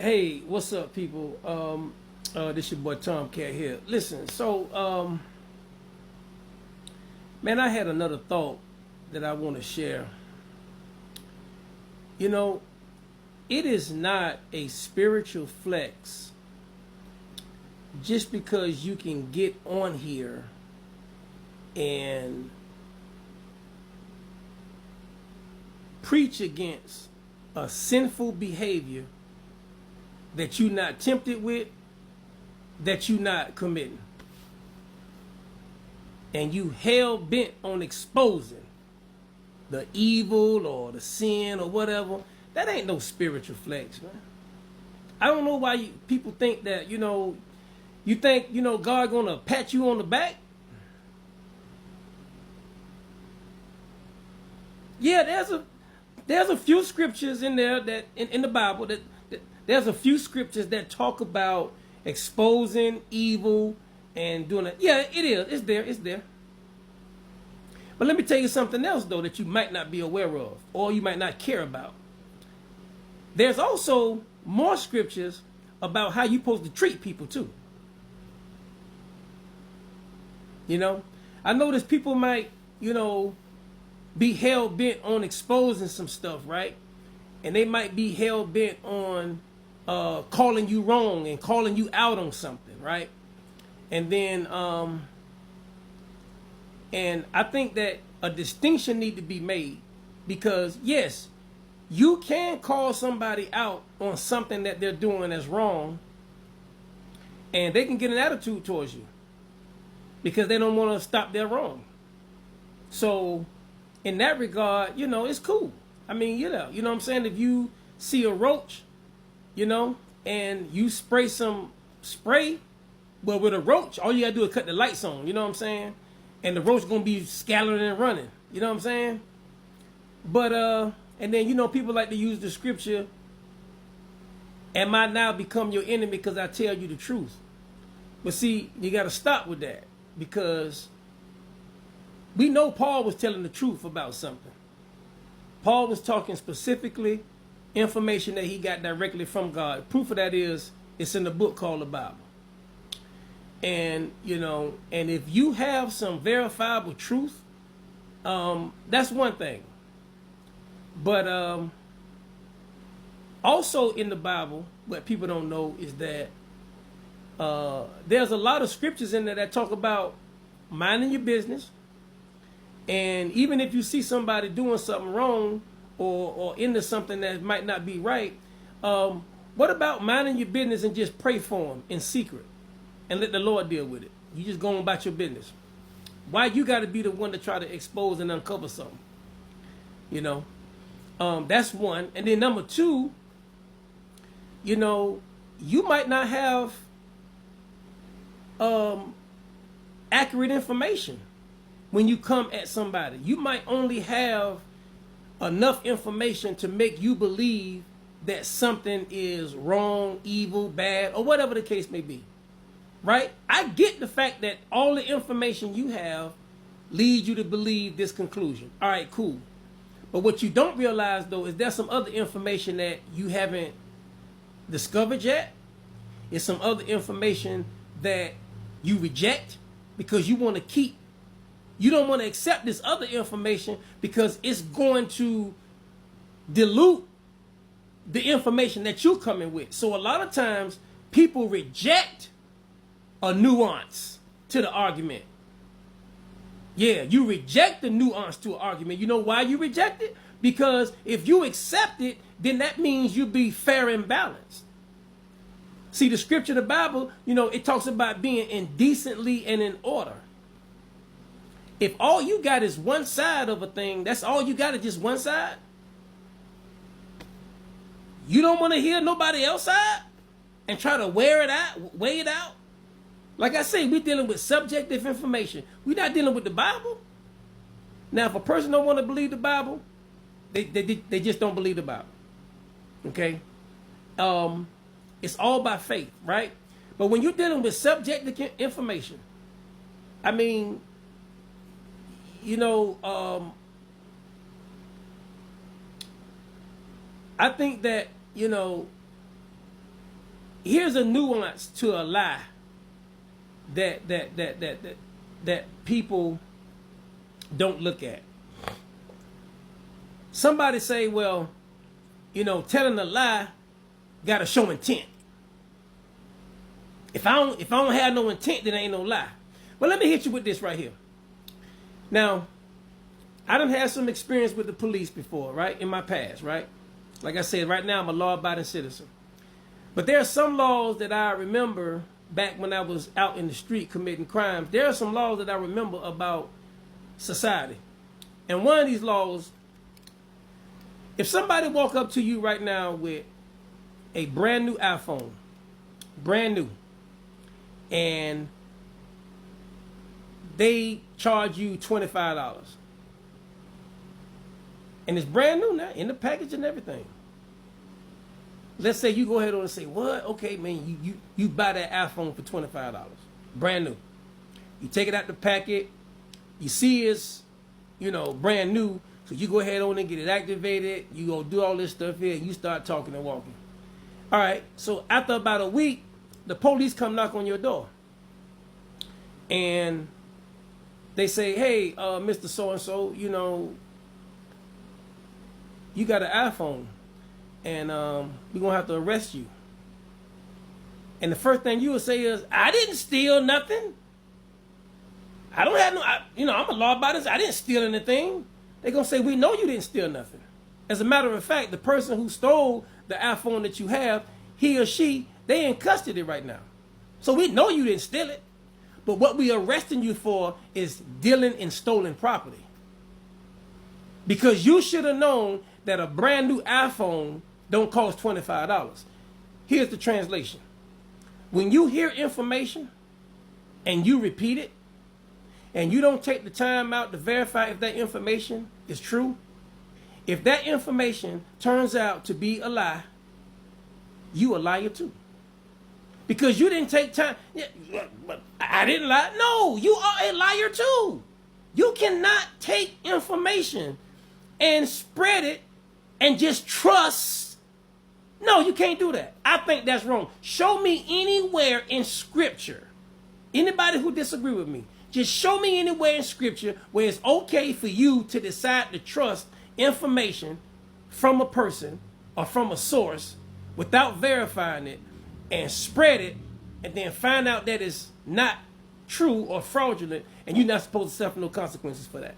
Hey, what's up, people? This your boy Tomcat here. Listen, man, I had another thought that I want to share. You know, it is not a spiritual flex just because you can get on here and preach against a sinful behavior that you're not tempted with, that you're not committing. And you hell bent on exposing the evil or the sin or whatever. That ain't no spiritual flex, man. I don't know why people think that, you think, God gonna pat you on the back. Yeah, there's a few scriptures in there that in the Bible that there's a few scriptures that talk about exposing evil and doing it. Yeah, it is. It's there. But let me tell you something else though that you might not be aware of or you might not care about. There's also more scriptures about how you're supposed to treat people too. I notice people might, be hell bent on exposing some stuff, right? And they might be hell bent on calling you wrong and calling you out on something, right? And then, and I think that a distinction need to be made because yes, you can call somebody out on something that they're doing that's wrong, and they can get an attitude towards you because they don't want to stop their wrong. So, in that regard, it's cool. I mean, you know what I'm saying? If you see a roach, and you spray some spray, but with a roach, all you gotta do is cut the lights on, you know what I'm saying? And the roach gonna be scattering and running, you know what I'm saying? But, and then, people like to use the scripture, am I now become your enemy because I tell you the truth? But see, you gotta stop with that because we know Paul was telling the truth about something. Paul was talking specifically information that he got directly from God. Proof of that is it's in the book called the Bible. And, and if you have some verifiable truth, that's one thing. But also in the Bible, what people don't know is that there's a lot of scriptures in there that talk about minding your business. And even if you see somebody doing something wrong or into something that might not be right, what about minding your business and just pray for them in secret and let the Lord deal with it? You just go about your business. Why you got to be the one to try to expose and uncover something? That's one. And then number two, you might not have accurate information. When you come at somebody, you might only have enough information to make you believe that something is wrong, evil, bad, or whatever the case may be. Right? I get the fact that all the information you have leads you to believe this conclusion. All right, cool. But what you don't realize, though, is there's some other information that you haven't discovered yet. It's some other information that you reject because you want to keep. You don't want to accept this other information because it's going to dilute the information that you're coming with. So a lot of times people reject a nuance to the argument. Yeah, you reject the nuance to an argument. You know why you reject it? Because if you accept it, then that means you be fair and balanced. See, the scripture, the Bible, it talks about being indecently and in order. If all you got is one side of a thing, that's all you got is just one side. You don't want to hear nobody else's side and try to weigh it out. Like I say, we're dealing with subjective information. We're not dealing with the Bible. Now, if a person don't want to believe the Bible, they just don't believe the Bible. Okay? It's all by faith, right? But when you're dealing with subjective information, I mean, I think that, here's a nuance to a lie that people don't look at. Somebody say, well, you know, telling a lie got to show intent. If I don't have no intent, then ain't no lie. But let me hit you with this right here. Now, I done had some experience with the police before, right? In my past, right? Like I said, right now I'm a law-abiding citizen. But there are some laws that I remember back when I was out in the street committing crimes. There are some laws that I remember about society. And one of these laws, if somebody walk up to you right now with a brand new iPhone, brand new, and they charge you $25, and it's brand new now, in the package and everything. Let's say you go ahead and say, what? Okay, man, you buy that iPhone for $25, brand new. You take it out the packet, you see it's, you know, brand new, so you go ahead on and get it activated, you go do all this stuff here, and you start talking and walking. All right, so after about a week, the police come knock on your door. And they say, hey, Mr. So-and-so, you know, you got an iPhone, and we're going to have to arrest you. And the first thing you would say is, I didn't steal nothing. I don't have no, I'm a law-abiding, I didn't steal anything. They're going to say, we know you didn't steal nothing. As a matter of fact, the person who stole the iPhone that you have, he or she, they in custody right now. So we know you didn't steal it. But what we arresting you for is dealing in stolen property. Because you should have known that a brand new iPhone don't cost $25. Here's the translation. When you hear information and you repeat it, and you don't take the time out to verify if that information is true, if that information turns out to be a lie, you a liar too. Because you didn't take time. Yeah, but I didn't lie. No, you are a liar too. You cannot take information and spread it and just trust. No, you can't do that. I think that's wrong. Show me anywhere in Scripture, anybody who disagree with me, just show me anywhere in Scripture where it's okay for you to decide to trust information from a person or from a source without verifying it and spread it and then find out that it's not true or fraudulent and you're not supposed to suffer no consequences for that.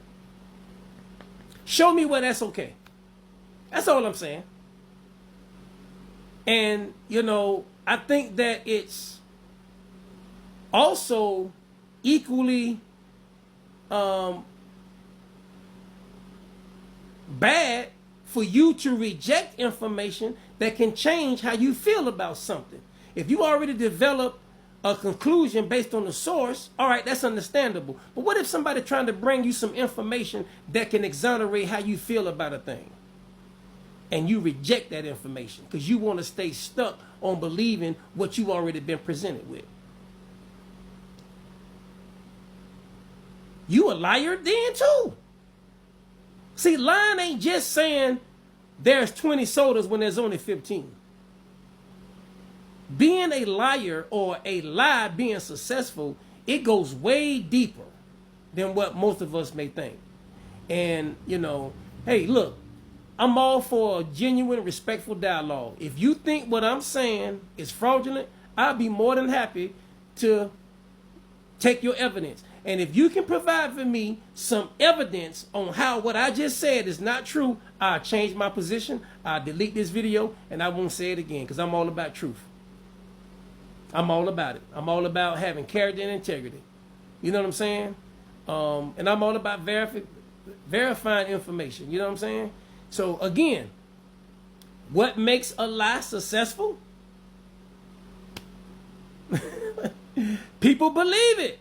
Show me where that's okay. That's all I'm saying. And, you know, I think that it's also equally bad for you to reject information that can change how you feel about something. If you already develop a conclusion based on the source, all right, that's understandable. But what if somebody trying to bring you some information that can exonerate how you feel about a thing? And you reject that information because you want to stay stuck on believing what you've already been presented with. You a liar then too. See, lying ain't just saying there's 20 sodas when there's only 15. Being a liar or a lie being successful, it goes way deeper than what most of us may think. And, you know, hey, look, I'm all for a genuine, respectful dialogue. If you think what I'm saying is fraudulent, I'll be more than happy to take your evidence. And if you can provide for me some evidence on how what I just said is not true, I'll change my position, I'll delete this video, and I won't say it again because I'm all about truth. I'm all about it. I'm all about having character and integrity. You know what I'm saying? And I'm all about verifying information. You know what I'm saying? So again, what makes a lie successful? People believe it.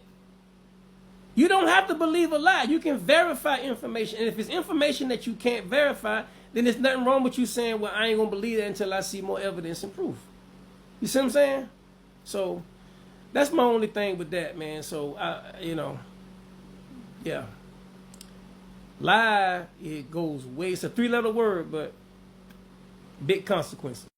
You don't have to believe a lie. You can verify information. And if it's information that you can't verify, then there's nothing wrong with you saying, well, I ain't going to believe that until I see more evidence and proof. You see what I'm saying? So that's my only thing with that, man. So, yeah. Lie, it goes way, it's a 3-letter word, but big consequences.